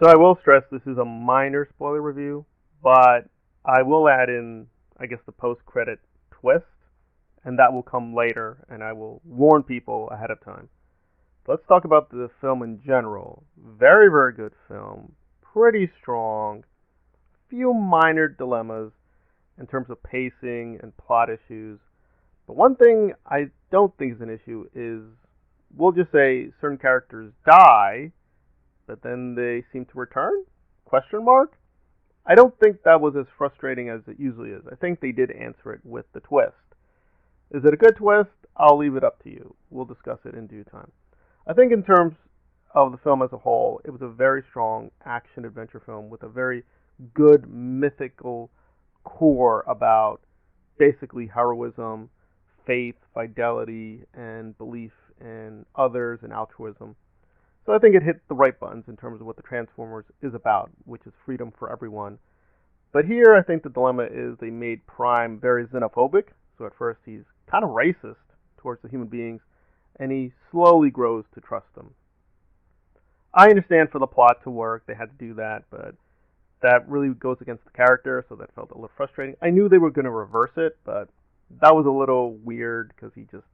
So I will stress this is a minor spoiler review, but I will add in, I guess, the post-credit twist, and that will come later, and I will warn people ahead of time. Let's talk about the film in general. Very, very good film. Pretty strong. Few minor dilemmas in terms of pacing and plot issues. But one thing I don't think is an issue is, we'll just say certain characters die, but then they seem to return? Question mark? I don't think that was as frustrating as it usually is. I think they did answer it with the twist. Is it a good twist? I'll leave it up to you. We'll discuss it in due time. I think in terms of the film as a whole, it was a very strong action adventure film with a very good mythical core about basically heroism, faith, fidelity, and belief in others and altruism. So I think it hit the right buttons in terms of what the Transformers is about, which is freedom for everyone. But here, I think the dilemma is they made Prime very xenophobic. So at first, he's kind of racist towards the human beings, and he slowly grows to trust them. I understand for the plot to work, they had to do that, but that really goes against the character, so that felt a little frustrating. I knew they were going to reverse it, but that was a little weird because he just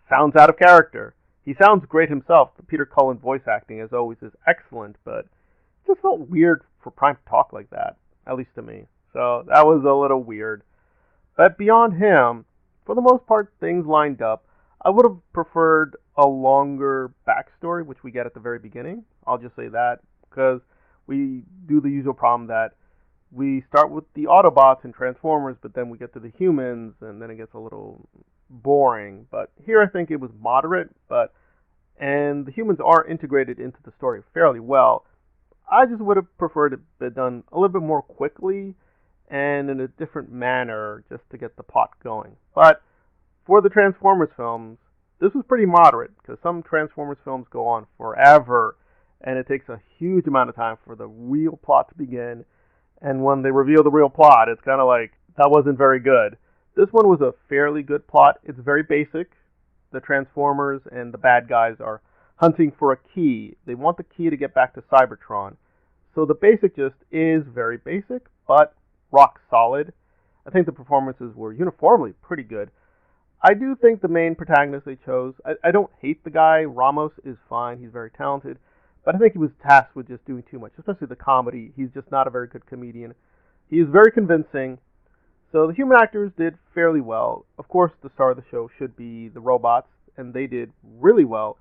sounds out of character. He sounds great himself. The Peter Cullen voice acting, as always, is excellent, but it just felt weird for Prime to talk like that, at least to me. So that was a little weird. But beyond him, for the most part, things lined up. I would have preferred a longer backstory, which we get at the very beginning. I'll just say that, because we do the usual problem that we start with the Autobots and Transformers, but then we get to the humans, and then it gets a little boring. But here I think it was moderate, and the humans are integrated into the story fairly well. I just would have preferred it be done a little bit more quickly and in a different manner just to get the plot going. But for the Transformers films, this was pretty moderate, because some Transformers films go on forever, and it takes a huge amount of time for the real plot to begin. And when they reveal the real plot, it's kind of like, that wasn't very good. This one was a fairly good plot. It's very basic. The Transformers and the bad guys are hunting for a key. They want the key to get back to Cybertron. So the basic gist is very basic, but rock solid. I think the performances were uniformly pretty good. I do think the main protagonist they chose, I don't hate the guy. Ramos is fine. He's very talented. But I think he was tasked with just doing too much, especially the comedy. He's just not a very good comedian. He is very convincing. So the human actors did fairly well. Of course, the star of the show should be the robots, and they did really well.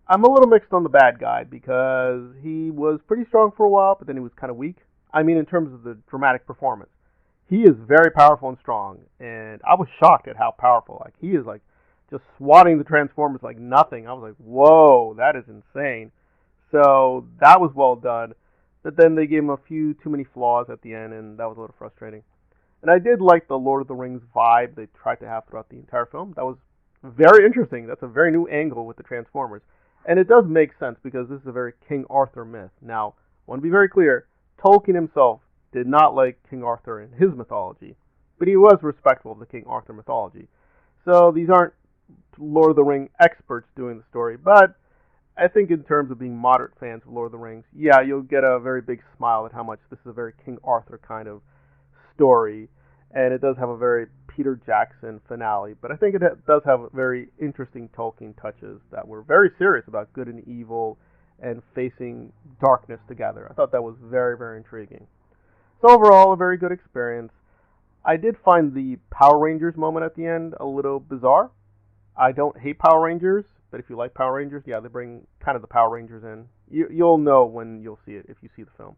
I'm a little mixed on the bad guy because he was pretty strong for a while, but then he was kind of weak. I mean, in terms of the dramatic performance. He is very powerful and strong, and I was shocked at how powerful. Like, he is like just swatting the Transformers like nothing. I was like, whoa, that is insane. So that was well done. But then they gave him a few too many flaws at the end, and that was a little frustrating. And I did like the Lord of the Rings vibe they tried to have throughout the entire film. That was very interesting. That's a very new angle with the Transformers. And it does make sense because this is a very King Arthur myth. Now, I want to be very clear, Tolkien himself did not like King Arthur in his mythology, but he was respectful of the King Arthur mythology. So these aren't Lord of the Rings experts doing the story, but I think in terms of being moderate fans of Lord of the Rings, yeah, you'll get a very big smile at how much this is a very King Arthur kind of story, and it does have a very Peter Jackson finale, but I think it does have very interesting Tolkien touches that were very serious about good and evil and facing darkness together. I thought that was very, very intriguing. So overall, a very good experience. I did find the Power Rangers moment at the end a little bizarre. I don't hate Power Rangers, but if you like Power Rangers, yeah, they bring kind of the Power Rangers in. You'll know when you'll see it if you see the film.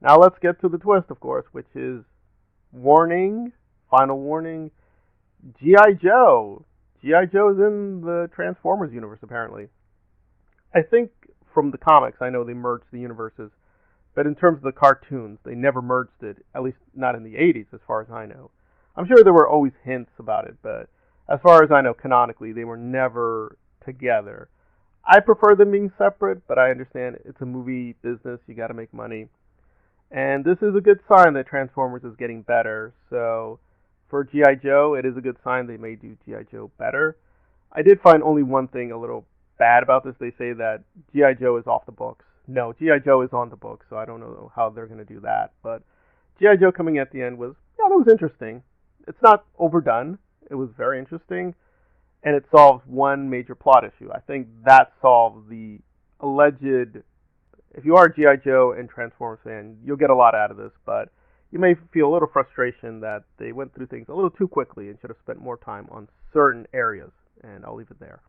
Now let's get to the twist, of course, which is warning, final warning, G.I. Joe. G.I. Joe's in the Transformers universe, apparently. I think from the comics, I know they merged the universes, but in terms of the cartoons, they never merged it, at least not in the 80s, as far as I know. I'm sure there were always hints about it, but as far as I know, canonically, they were never together. I prefer them being separate, but I understand it's a movie business, you gotta make money. And this is a good sign that Transformers is getting better, so for G.I. Joe, it is a good sign they may do G.I. Joe better. I did find only one thing a little bad about this. They say that G.I. Joe is off the books. No, G.I. Joe is on the book, so I don't know how they're going to do that. But G.I. Joe coming at the end was, yeah, that was interesting. It's not overdone. It was very interesting, and it solves one major plot issue. I think that solves the alleged. If you are a G.I. Joe and Transformers fan, you'll get a lot out of this, but you may feel a little frustration that they went through things a little too quickly and should have spent more time on certain areas, and I'll leave it there.